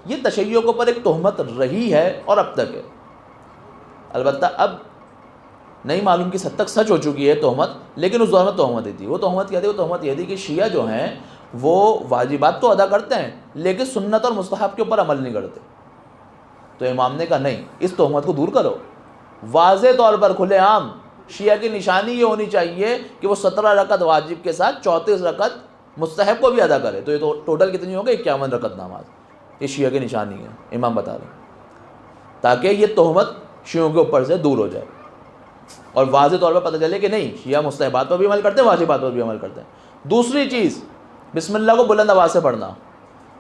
یہ تشیع کے اوپر ایک تہمت رہی ہے اور اب تک ہے، البتہ اب نہیں معلوم کس حد تک سچ ہو چکی ہے تہمت، لیکن اس دور میں تہمت ہی تھی۔ وہ تہمت کیا تھی؟ وہ تہمت یہ تھی کہ شیعہ جو ہیں وہ واجبات تو ادا کرتے ہیں لیکن سنت اور مستحب کے اوپر عمل نہیں کرتے۔ تو امام نے کہا نہیں، اس تہمت کو دور کرو، واضح طور پر کھلے عام شیعہ کی نشانی یہ ہونی چاہیے کہ وہ 17 رکعت واجب کے ساتھ 34 رکعت مستحب کو بھی ادا کرے، تو یہ تو ٹوٹل کتنی ہوگی؟ 51 رکعت نماز۔ یہ شیعہ کی نشانی ہے، امام بتا رہے ہیں، تاکہ یہ تہمت شیعوں کے اوپر سے دور ہو جائے اور واضح طور پر پتہ چلے کہ نہیں، شیعہ مستحبات پر بھی عمل کرتے ہیں، واجبات پر بھی عمل کرتے ہیں۔ دوسری چیز، بسم اللہ کو بلند آواز سے پڑھنا۔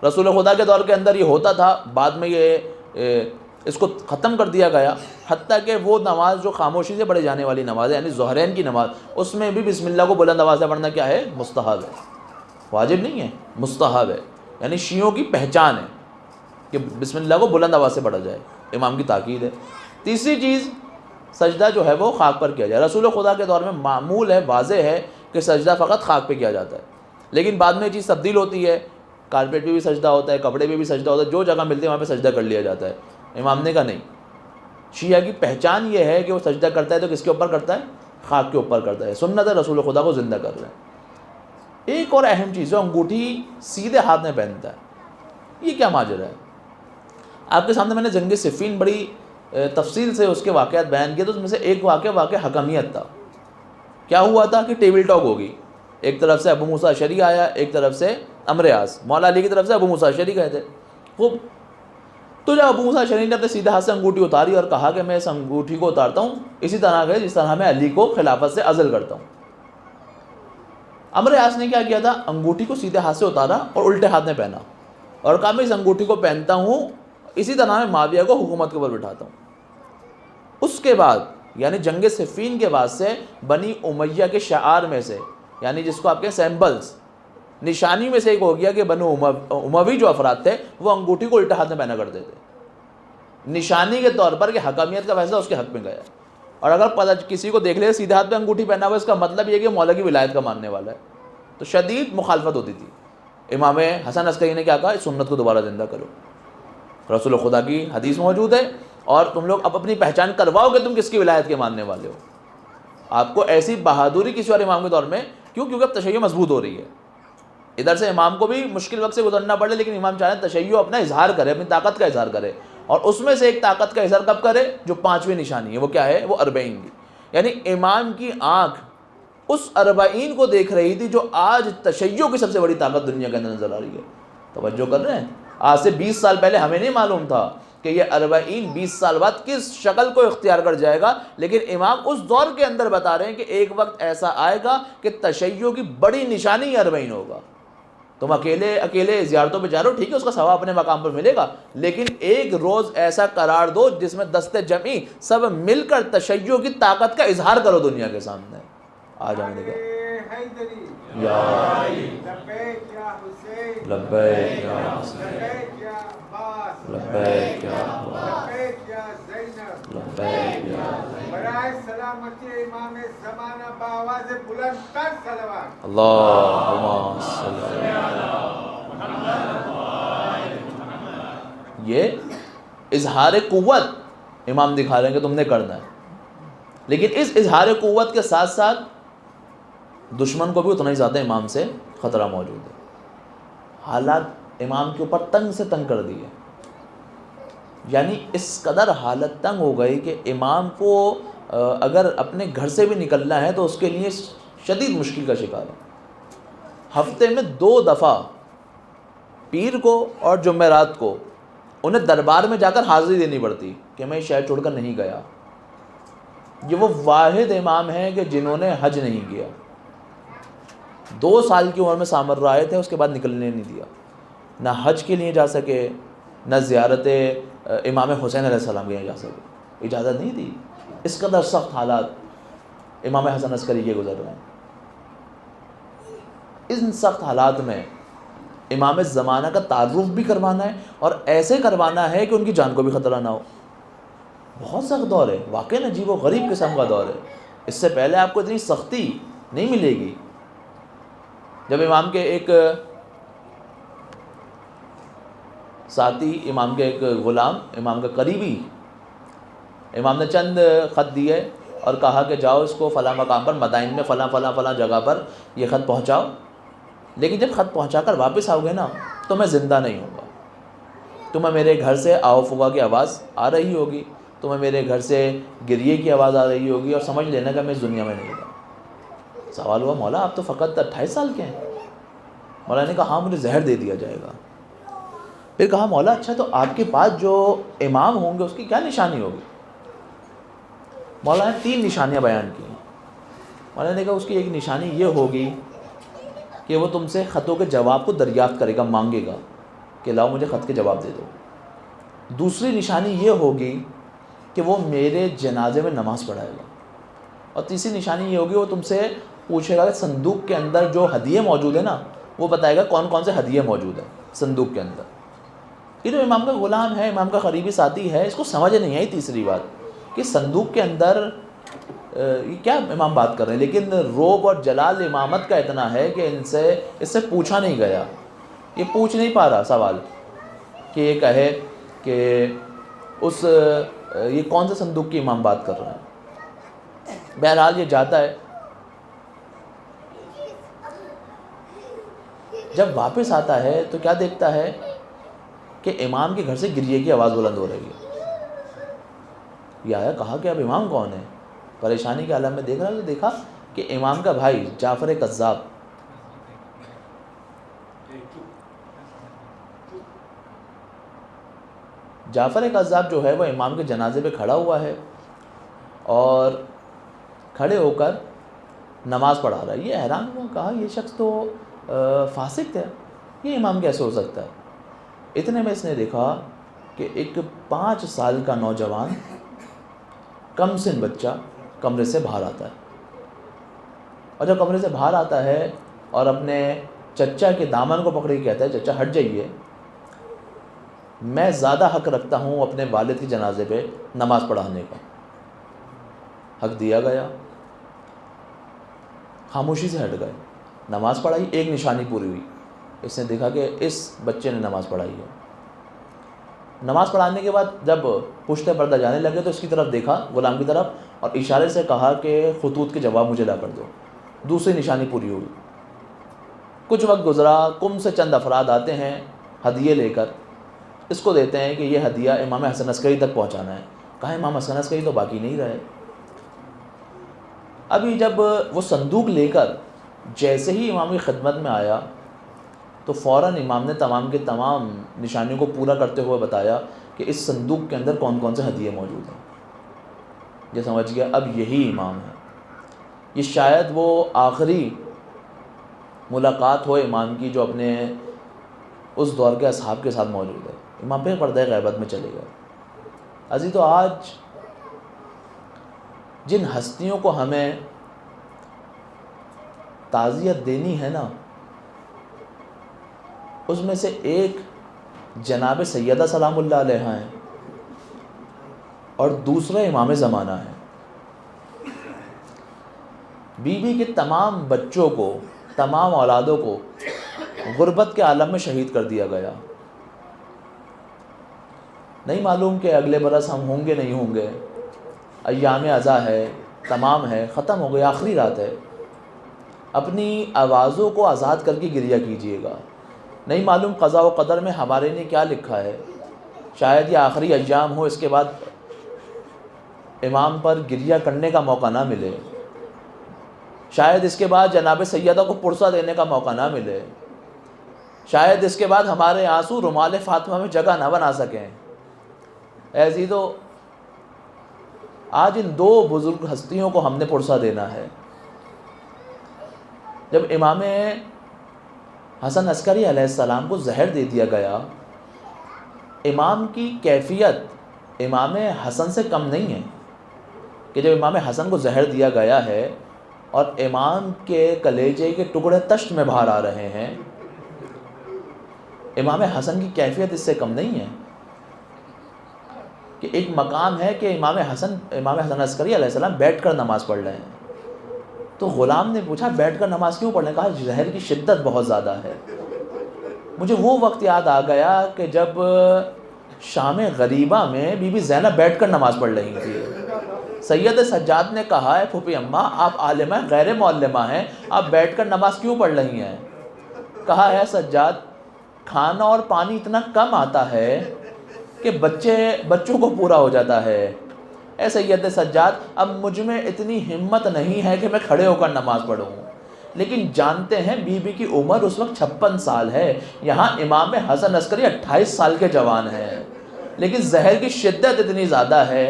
رسول خدا کے دور کے اندر یہ ہوتا تھا، بعد میں یہ اس کو ختم کر دیا گیا، حتیٰ کہ وہ نماز جو خاموشی سے پڑھی جانے والی نماز ہے، یعنی ظہرین کی نماز، اس میں بھی بسم اللہ کو بلند آواز سے پڑھنا کیا ہے؟ مستحب ہے، واجب نہیں ہے، مستحب ہے۔ یعنی شیعوں کی پہچان ہے کہ بسم اللہ کو بلند آواز سے پڑھا جائے، امام کی تاکید ہے۔ تیسری چیز، سجدہ جو ہے وہ خاک پر کیا جائے۔ رسول خدا کے دور میں معمول ہے، واضح ہے کہ سجدہ فقط خاک پہ کیا جاتا ہے، لیکن بعد میں یہ چیز تبدیل ہوتی ہے، کارپیٹ پہ بھی سجدہ ہوتا ہے، کپڑے پہ بھی سجدہ ہوتا ہے، جو جگہ ملتی ہے وہاں پہ سجدہ کر لیا جاتا ہے۔ امام نے کہا نہیں، شیعہ کی پہچان یہ ہے کہ وہ سجدہ کرتا ہے تو کس کے اوپر کرتا ہے؟ خاک کے اوپر کرتا ہے، سنت ہے، رسول خدا کو زندہ کر رہے ہیں۔ ایک اور اہم چیز، جو انگوٹھی سیدھے ہاتھ میں پہنتا ہے، یہ کیا ماجرا ہے؟ آپ کے سامنے میں نے جنگ صفین بڑی تفصیل سے اس کے واقعات بیان کیے، تو اس میں سے ایک واقعہ حکمیت تھا۔ کیا ہوا تھا کہ ٹیبل ٹاک ہوگی، ایک طرف سے ابو موسیٰ اشعری آیا، ایک طرف سے عمرو عاص، مولا علی کی طرف سے ابو موسیٰ اشعری گئے تھے۔ خوب، تو جب ابو موسیٰ اشعری نے اپنے سیدھے ہاتھ سے انگوٹھی اتاری اور کہا کہ میں اس انگوٹھی کو اتارتا ہوں اسی طرح ہے جس طرح میں علی کو خلافت سے عزل کرتا ہوں۔ عمرو عاص نے کیا کیا تھا؟ انگوٹھی کو سیدھے ہاتھ سے اتارا اور الٹے ہاتھ میں پہنا اور کہا میں اس انگوٹھی کو پہنتا ہوں اسی طرح میں معاویہ کو حکومت کے اوپر بٹھاتا ہوں۔ اس کے بعد یعنی جنگ صفین کے بعد سے بنی امیہ کے شعار میں سے، یعنی جس کو آپ کے سیمبلز، نشانی میں سے ایک ہو گیا کہ بنو اموی جو افراد تھے وہ انگوٹھی کو الٹا ہاتھ میں پہنا کرتے تھے، نشانی کے طور پر کہ حکمیت کا فیصلہ اس کے حق میں گیا۔ اور اگر پتہ کسی کو دیکھ لے سیدھے ہاتھ پہ انگوٹھی پہنا ہوا، اس کا مطلب یہ کہ مولا کی ولایت کا ماننے والا ہے، تو شدید مخالفت ہوتی تھی۔ امام حسن عسکری نے کیا کہا؟ اس سنت کو دوبارہ زندہ کرو، رسول خدا کی حدیث موجود ہے، اور تم لوگ اب اپنی پہچان کرواؤ کہ تم کس کی ولایت کے ماننے والے ہو۔ آپ کو ایسی بہادری کسی اور امام کے دور میں کیوں؟ کیونکہ اب تشیع مضبوط ہو رہی ہے، ادھر سے امام کو بھی مشکل وقت سے گزرنا پڑے، لیکن امام چاہ رہے ہیں تشیع اپنا اظہار کرے، اپنی طاقت کا اظہار کرے، اور اس میں سے ایک طاقت کا اظہار کب کرے؟ جو 5ویں نشانی ہے، وہ کیا ہے؟ وہ 40 کی، یعنی امام کی آنکھ اس 40 کو دیکھ رہی تھی جو آج تشیع کی سب سے بڑی طاقت دنیا کے اندر نظر آ رہی ہے۔ توجہ کر رہے ہیں؟ آج سے 20 سال پہلے ہمیں نہیں معلوم تھا کہ یہ 40 20 سال بعد کس شکل کو اختیار کر جائے گا، لیکن امام اس دور کے اندر بتا رہے ہیں کہ ایک وقت ایسا آئے گا کہ تشیع کی بڑی نشانی 40 ہوگا۔ تم اکیلے زیارتوں پہ جا رہے ہو، ٹھیک ہے، اس کا ثواب اپنے مقام پر ملے گا، لیکن ایک روز ایسا قرار دو جس میں دست جمعی سب مل کر تشیع کی طاقت کا اظہار کرو دنیا کے سامنے. آ جانے کا یا لبیک یا حسین، لبیک یا حسین، لبیک یا عباس، لبیک یا عباس، لبیک یا زینب، لبیک یا زینب. برائے سلامتی امام زمانہ بآواز بلند تر صلوات. اللہم صلی علی محمد. یہ اظہار قوت امام دکھا رہے ہیں کہ تم نے کرنا ہے، لیکن اس اظہار قوت کے ساتھ ساتھ دشمن کو بھی اتنا ہی زیادہ امام سے خطرہ موجود ہے. حالات امام کے اوپر تنگ سے تنگ کر دی ہے، یعنی اس قدر حالت تنگ ہو گئی کہ امام کو اگر اپنے گھر سے بھی نکلنا ہے تو اس کے لیے شدید مشکل کا شکار ہے. ہفتے میں 2 دفعہ پیر کو اور جمعرات کو انہیں دربار میں جا کر حاضری دینی پڑتی کہ میں شہر چھوڑ کر نہیں گیا. یہ وہ واحد امام ہیں کہ جنہوں نے حج نہیں کیا. 2 سال کی عمر میں سامر رائے تھے، اس کے بعد نکلنے نہیں دیا. نہ حج کے لیے جا سکے، نہ زیارت امام حسین علیہ السلام کے لیے جا سکے، اجازت نہیں دی. اس قدر سخت حالات امام حسن عسکری کے گزر رہے ہیں. ان سخت حالات میں امام زمانہ کا تعارف بھی کروانا ہے اور ایسے کروانا ہے کہ ان کی جان کو بھی خطرہ نہ ہو. بہت سخت دور ہے، واقعی عجیب و غریب قسم کا دور ہے. اس سے پہلے آپ کو اتنی سختی نہیں ملے گی. جب امام کے ایک ساتھی، امام کے ایک غلام، امام کا قریبی، امام نے چند خط دیے اور کہا کہ جاؤ اس کو فلاں مقام پر مدائن میں فلاں جگہ پر یہ خط پہنچاؤ، لیکن جب خط پہنچا کر واپس آؤ گے نا تو میں زندہ نہیں ہوں گا. تمہیں میرے گھر سے آو فغا کی آواز آ رہی ہوگی، تمہیں میرے گھر سے گریے کی آواز آ رہی ہوگی، اور سمجھ لینا کہ میں اس دنیا میں نہیں ہوں. سوال ہوا مولا آپ تو فقط 28 سال کے ہیں. مولا نے کہا ہاں مجھے زہر دے دیا جائے گا. پھر کہا مولا اچھا تو آپ کے پاس جو امام ہوں گے اس کی کیا نشانی ہوگی؟ مولا نے 3 نشانیاں بیان کی. مولا نے کہا اس کی ایک نشانی یہ ہوگی کہ وہ تم سے خطوں کے جواب کو دریافت کرے گا، مانگے گا کہ لاؤ مجھے خط کے جواب دے دو. دوسری نشانی یہ ہوگی کہ وہ میرے جنازے میں نماز پڑھائے گا. اور تیسری نشانی یہ ہوگی وہ تم سے پوچھے گا کہ صندوق کے اندر جو ہدیے موجود ہیں نا وہ بتائے گا کون کون سے ہدیے موجود ہیں صندوق کے اندر. یہ جو امام کا غلام ہے، امام کا قریبی ساتھی ہے، اس کو سمجھ نہیں آئی تیسری بات کہ صندوق کے اندر یہ کیا امام بات کر رہے ہیں. لیکن روب اور جلال امامت کا اتنا ہے کہ اس سے پوچھا نہیں گیا. یہ پوچھ نہیں پا رہا سوال کہ یہ کہے کہ یہ کون سے صندوق کی امام بات کر رہے ہیں. بہرحال یہ جاتا ہے. جب واپس آتا ہے تو کیا دیکھتا ہے کہ امام کے گھر سے گریے کی آواز بلند ہو رہی ہے. یہ آیا کہا کہ اب امام کون ہے؟ پریشانی کے عالم میں دیکھ رہا ہے تو دیکھا کہ امام کا بھائی جعفر کذاب جو ہے وہ امام کے جنازے پہ کھڑا ہوا ہے اور کھڑے ہو کر نماز پڑھا رہا ہے. یہ حیران ہوا، کہا یہ شخص تو فاسق ہے، یہ امام کیسے ہو سکتا ہے؟ اتنے میں اس نے دیکھا کہ ایک 5 سال کا نوجوان کم سن بچہ کمرے سے باہر آتا ہے. اور جب کمرے سے باہر آتا ہے اور اپنے چچا کے دامن کو پکڑ کے کہتا ہے چچا ہٹ جائیے، میں زیادہ حق رکھتا ہوں اپنے والد کے جنازے پہ نماز پڑھانے کا. حق دیا گیا، خاموشی سے ہٹ گئے. نماز پڑھائی، ایک نشانی پوری ہوئی. اس نے دیکھا کہ اس بچے نے نماز پڑھائی ہے. نماز پڑھانے کے بعد جب پشت پردہ جانے لگے تو اس کی طرف دیکھا، غلام کی طرف، اور اشارے سے کہا کہ خطوط کے جواب مجھے لا کر دو. دوسری نشانی پوری ہوئی. کچھ وقت گزرا، قم سے چند افراد آتے ہیں ہدیے لے کر، اس کو دیتے ہیں کہ یہ ہدیہ امام حسن عسکری تک پہنچانا ہے. کہا امام حسن عسکری تو باقی نہیں رہے. ابھی جب وہ صندوق لے کر جیسے ہی امام کی خدمت میں آیا تو فوراً امام نے تمام کے تمام نشانیوں کو پورا کرتے ہوئے بتایا کہ اس صندوق کے اندر کون کون سے ہدیے موجود ہیں. یہ سمجھ گیا اب یہی امام ہے. یہ شاید وہ آخری ملاقات ہو امام کی جو اپنے اس دور کے اصحاب کے ساتھ موجود ہے، امام پہ پردہ غیبت میں چلے گئے۔ عزیز، تو آج جن ہستیوں کو ہمیں تعزیت دینی ہے نا، اس میں سے ایک جناب سیدہ سلام اللہ علیہ ہیں اور دوسرا امام زمانہ ہے۔ بی بی کے تمام بچوں کو، تمام اولادوں کو غربت کے عالم میں شہید کر دیا گیا۔ نہیں معلوم کہ اگلے برس ہم ہوں گے نہیں ہوں گے، ایام عزا ہے، تمام ہے، ختم ہو گئی، آخری رات ہے۔ اپنی آوازوں کو آزاد کر کے گریہ کیجئے گا۔ نہیں معلوم قضاء و قدر میں ہمارے لیے کیا لکھا ہے، شاید یہ آخری ایام ہو، اس کے بعد امام پر گریہ کرنے کا موقع نہ ملے، شاید اس کے بعد جناب سیدہ کو پرسہ دینے کا موقع نہ ملے، شاید اس کے بعد ہمارے آنسو رومال فاطمہ میں جگہ نہ بنا سکیں۔ اے عزیزو، آج ان دو بزرگ ہستیوں کو ہم نے پرسہ دینا ہے۔ جب امام حسن عسکری علیہ السلام کو زہر دے دیا گیا، امام کی کیفیت امام حسن سے کم نہیں ہے کہ جب امام حسن کو زہر دیا گیا ہے اور امام کے کلیجے کے ٹکڑے تشت میں باہر آ رہے ہیں، امام حسن کی کیفیت اس سے کم نہیں ہے کہ ایک مقام ہے کہ امام حسن عسکری علیہ السلام بیٹھ کر نماز پڑھ رہے ہیں۔ تو غلام نے پوچھا بیٹھ کر نماز کیوں پڑھ رہے ہیں؟ کہا زہر کی شدت بہت زیادہ ہے۔ مجھے وہ وقت یاد آ گیا کہ جب شام غریبہ میں بی بی زینب بیٹھ کر نماز پڑھ رہی تھی۔ سید سجاد نے کہا ہے پھوپھی اماں آپ عالمہ غیر معلمہ ہیں، آپ بیٹھ کر نماز کیوں پڑھ رہی ہیں؟ کہا ہے سجاد کھانا اور پانی اتنا کم آتا ہے کہ بچوں کو پورا ہو جاتا ہے۔ اے سید سجاد اب مجھ میں اتنی ہمت نہیں ہے کہ میں کھڑے ہو کر نماز پڑھوں، لیکن جانتے ہیں بی بی کی عمر اس وقت 56 سال ہے، یہاں امام حسن عسکری 28 سال کے جوان ہیں، لیکن زہر کی شدت اتنی زیادہ ہے۔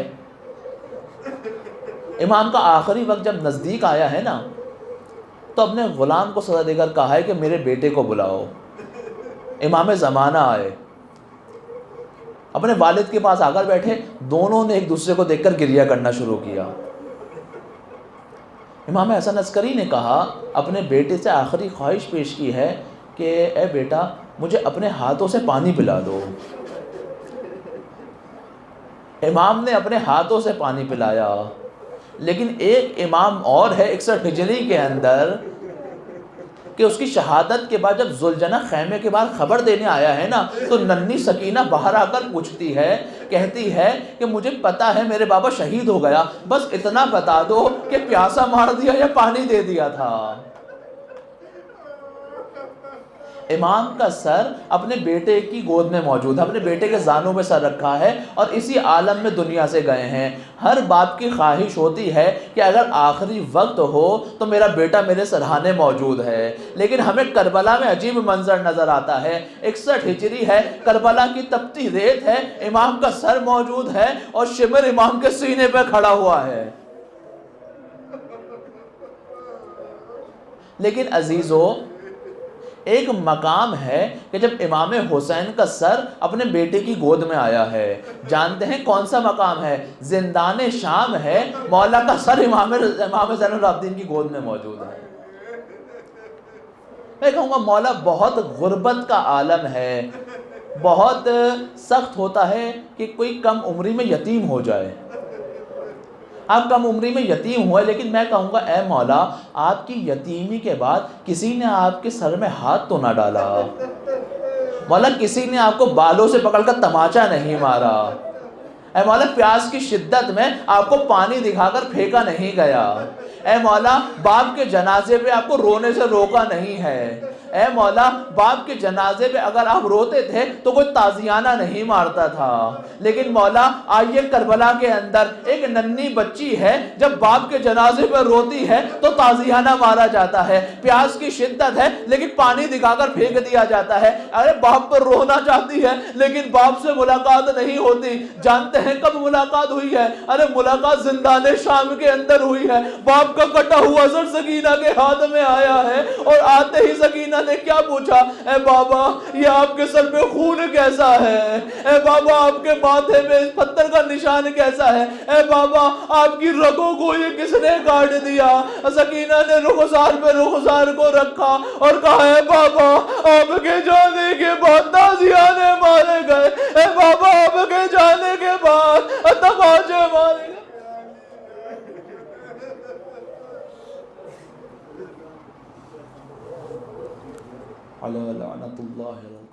امام کا آخری وقت جب نزدیک آیا ہے نا، تو اپنے غلام کو سزا دے کر کہا ہے کہ میرے بیٹے کو بلاؤ۔ امام زمانہ آئے، اپنے والد کے پاس آ کر بیٹھے، دونوں نے ایک دوسرے کو دیکھ کر گریہ کرنا شروع کیا۔ امام حسن عسکری نے کہا، اپنے بیٹے سے آخری خواہش پیش کی ہے کہ اے بیٹا مجھے اپنے ہاتھوں سے پانی پلا دو۔ امام نے اپنے ہاتھوں سے پانی پلایا، لیکن ایک امام اور ہے 61 ہجری کے اندر کہ اس کی شہادت کے بعد جب ذوالجناح خیمے کے بعد خبر دینے آیا ہے نا، تو ننھی سکینہ باہر آ کر پوچھتی ہے، کہتی ہے کہ مجھے پتا ہے میرے بابا شہید ہو گیا، بس اتنا بتا دو کہ پیاسا مار دیا یا پانی دے دیا تھا۔ امام کا سر اپنے بیٹے کی گود میں موجود ہے، اپنے بیٹے کے زانوں میں سر رکھا ہے اور اسی عالم میں دنیا سے گئے ہیں۔ ہر باپ کی خواہش ہوتی ہے کہ اگر آخری وقت ہو تو میرا بیٹا میرے سرہانے موجود ہے، لیکن ہمیں کربلا میں عجیب منظر نظر آتا ہے۔ 61 ہجری ہے، کربلا کی تپتی ریت ہے، امام کا سر موجود ہے اور شمر امام کے سینے پہ کھڑا ہوا ہے۔ لیکن عزیزو، ایک مقام ہے کہ جب امام حسین کا سر اپنے بیٹے کی گود میں آیا ہے، جانتے ہیں کون سا مقام ہے؟ زندان شام ہے، مولا کا سر امام زین العابدین کی گود میں موجود ہے۔ میں کہوں گا مولا بہت غربت کا عالم ہے، بہت سخت ہوتا ہے کہ کوئی کم عمری میں یتیم ہو جائے۔ آپ کم عمری میں یتیم ہوئے، لیکن میں کہوں گا اے مولا آپ کی یتیمی کے بعد کسی نے آپ کے سر میں ہاتھ تو نہ ڈالا، مولا کسی نے آپ کو بالوں سے پکڑ کر تماچا نہیں مارا، اے مولا پیاس کی شدت میں آپ کو پانی دکھا کر پھینکا نہیں گیا، اے مولا باپ کے جنازے پہ آپ کو رونے سے روکا نہیں ہے، اے مولا باپ کے جنازے پہ اگر آپ روتے تھے تو کوئی تازیانہ نہیں مارتا تھا، لیکن مولا آئیے کربلا کے اندر ایک ننھی بچی ہے، جب باپ کے جنازے پہ روتی ہے تو تازیانہ مارا جاتا ہے، پیاس کی شدت ہے لیکن پانی دکھا کر پھینک دیا جاتا ہے۔ ارے باپ پر رونا چاہتی ہے لیکن باپ سے ملاقات نہیں ہوتی، جانتے ہیں کب ملاقات ہوئی ہے؟ ارے ملاقات زندان شام کے اندر ہوئی ہے، باپ کا کٹا ہوا سر سکینہ کے ہاتھ میں آیا ہے، اور آتے ہی سکینہ نے کیا پوچھا؟ اے بابا یہ آپ کے سر پہ خون کیسا ہے؟ اے بابا آپ کے ماتھے میں اس پتھر کا نشان کیسا ہے؟ اے بابا آپ کی رگوں کو یہ کس نے کاٹ دیا؟ سکینہ نے رخسار پہ رخسار کو رکھا اور کہا اے بابا آپ کے جانے کے بعد تازیانے مارے گئے، اے بابا آپ کے جانے کے بعد تماچے مارے گئے۔ علی لعنت اللہ